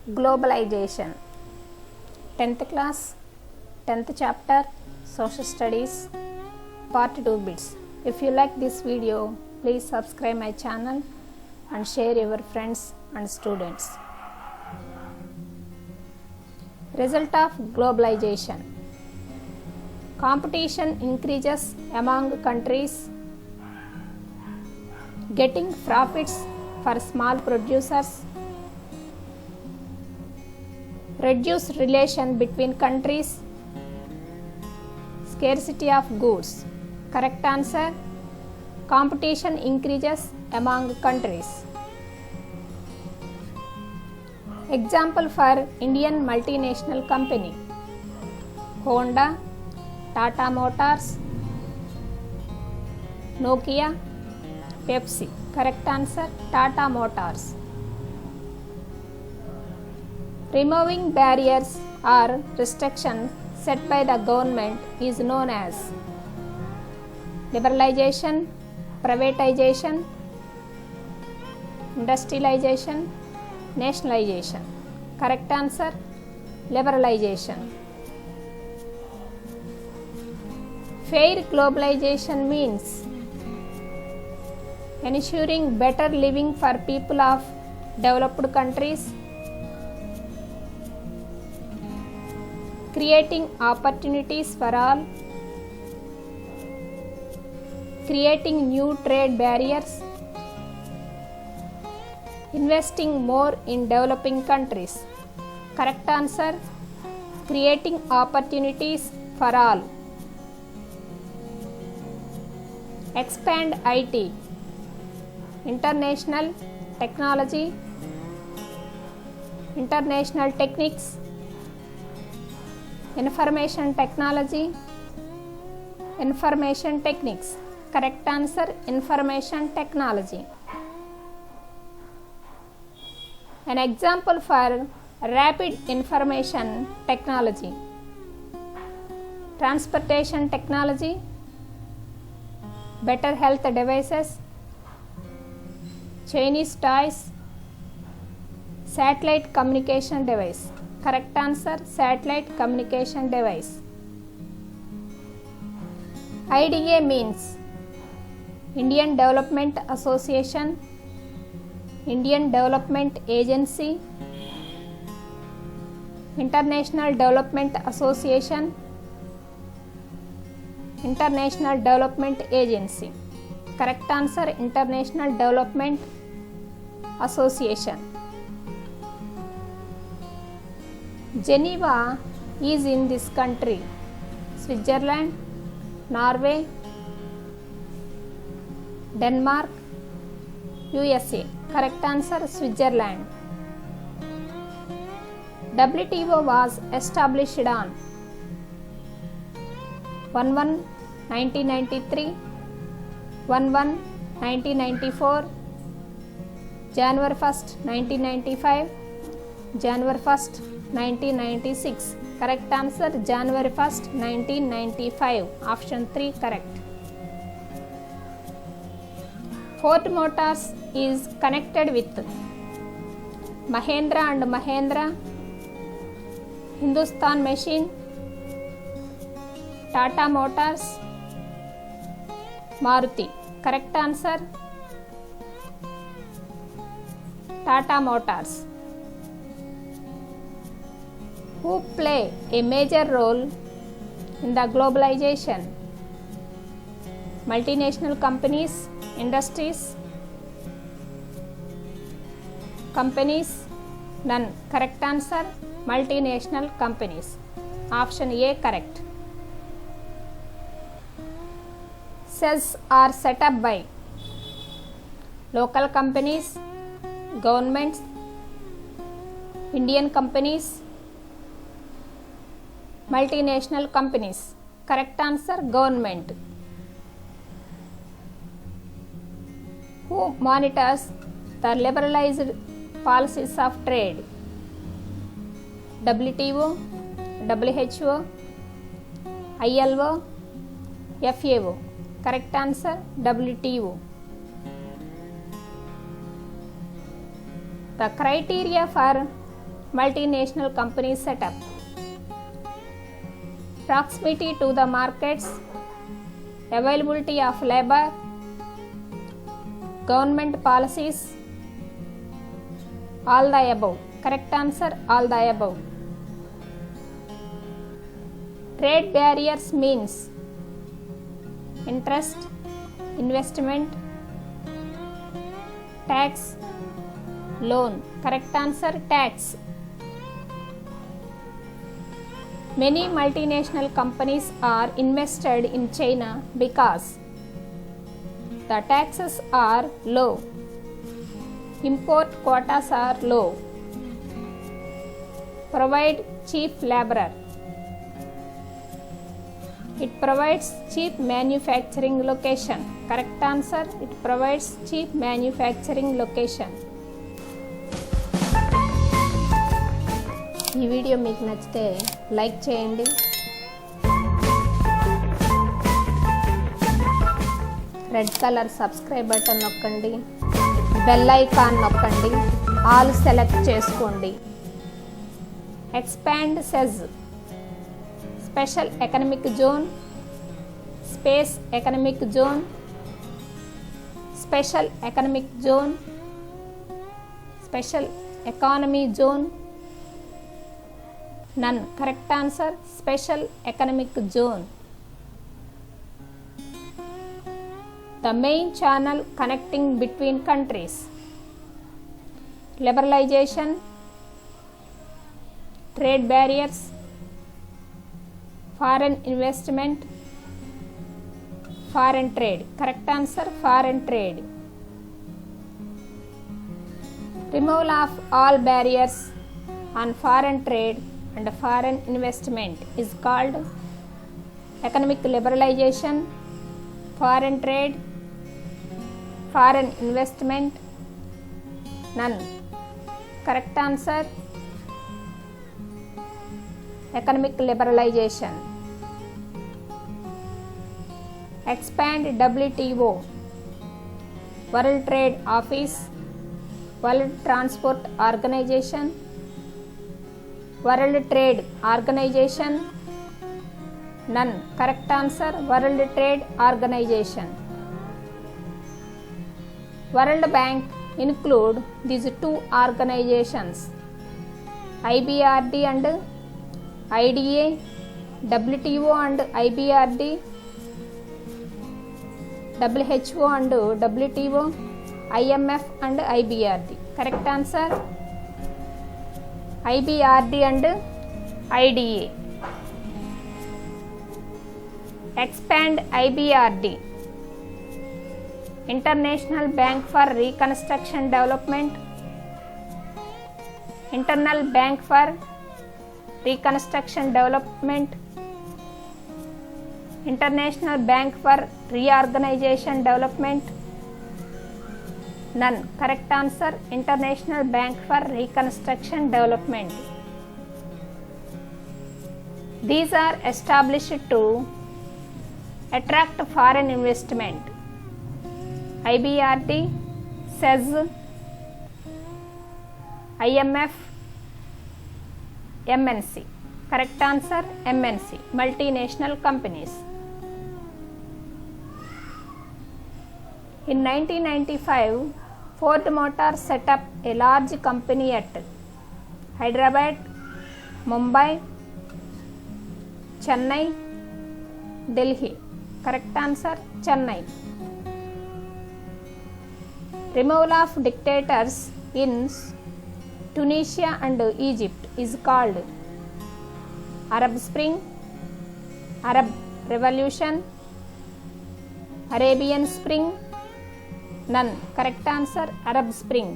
Globalization 10th class 10th chapter Social Studies Part 2 bits. If you like this video, please subscribe my channel and share your friends and students. Result of globalization: competition increases among countries, getting profits for small producers, reduced relation between countries, scarcity of goods. Correct answer: competition increases among countries. Example for Indian multinational company: Honda, Tata Motors, Nokia, Pepsi. Correct answer: Tata Motors. Removing barriers or restrictions set by the government is known as liberalization, privatization, industrialization, nationalization. Correct answer: liberalization. Fair globalization means ensuring better living for people of developed countries, creating opportunities for all, creating new trade barriers, investing more in developing countries. Correct answer: creating opportunities for all. Expand IT, international technology, international techniques, information technology, information techniques. Correct answer: information technology. An example for rapid information technology: transportation technology, better health devices, Chinese toys, satellite communication device. Correct answer: satellite communication device. IDA means Indian Development Association, Indian Development Agency, International Development Association, International Development Agency. Correct answer: International Development Association. Geneva is in this country: Switzerland, Norway, Denmark, USA. Correct answer: Switzerland. WTO was established on 1/1/1993, 1/1/1994, January 1st, 1995, January 1st, 1996. Correct answer: January 1st, 1995. Option 3 correct. Ford Motors is connected with Mahindra and Mahindra, Hindustan Machine, Tata Motors, Maruti. Correct answer: Tata Motors. Who play a major role in the globalization? Multinational companies, industries, companies, none. Correct answer: multinational companies. Option A correct. Cells are set up by local companies, governments, Indian companies, multinational companies. Correct answer: government. Who monitors the liberalized policies of trade? WTO, WHO, ILO, FAO. Correct answer: WTO. The criteria for multinational companies set up. Proximity to the markets, availability of labor, government policies, all the above. Correct answer, all the above. Trade barriers means interest, investment, tax, loan. Correct answer, tax. Many multinational companies are invested in China because the taxes are low, import quotas are low, provide cheap labor. It provides cheap manufacturing location. Correct answer, it provides cheap manufacturing location. ఈ video మీకు నచ్చితే like చేయండి, red colour subscribe button నొక్కండి, bell icon నొక్కండి, all select చేసుకోండి. Expand SEZ special economic zone, space economic zone, special economic zone, special economy zone. None. Correct answer, special economic zone. The main channel connecting between countries. Liberalization, trade barriers, foreign investment, foreign trade. Correct answer, foreign trade. Removal of all barriers on foreign trade and foreign investment is called economic liberalization, foreign trade, foreign investment. None. Correct answer, economic liberalization. Expand WTO, World Trade Office, World Transport Organization, World Trade Organization. None. Correct answer, World Trade Organization. World Bank include these two organizations, IBRD and IDA, WTO and IBRD, WHO and WTO, IMF and IBRD. Correct answer, IBRD and IDA. Expand IBRD, International Bank for Reconstruction Development, Internal Bank for Reconstruction Development, International Bank for Reorganization Development. None. Correct answer, International Bank for Reconstruction Development. These are established to attract foreign investment. IBRD, SEZ, IMF, MNC. Correct answer, MNC, multinational companies. In 1995, Ford Motor set up a large company at Hyderabad, Mumbai, Chennai, Delhi. Correct answer, Chennai. Removal of dictators in Tunisia and Egypt is called Arab Spring, Arab Revolution, Arabian Spring. None. Correct answer, Arab Spring.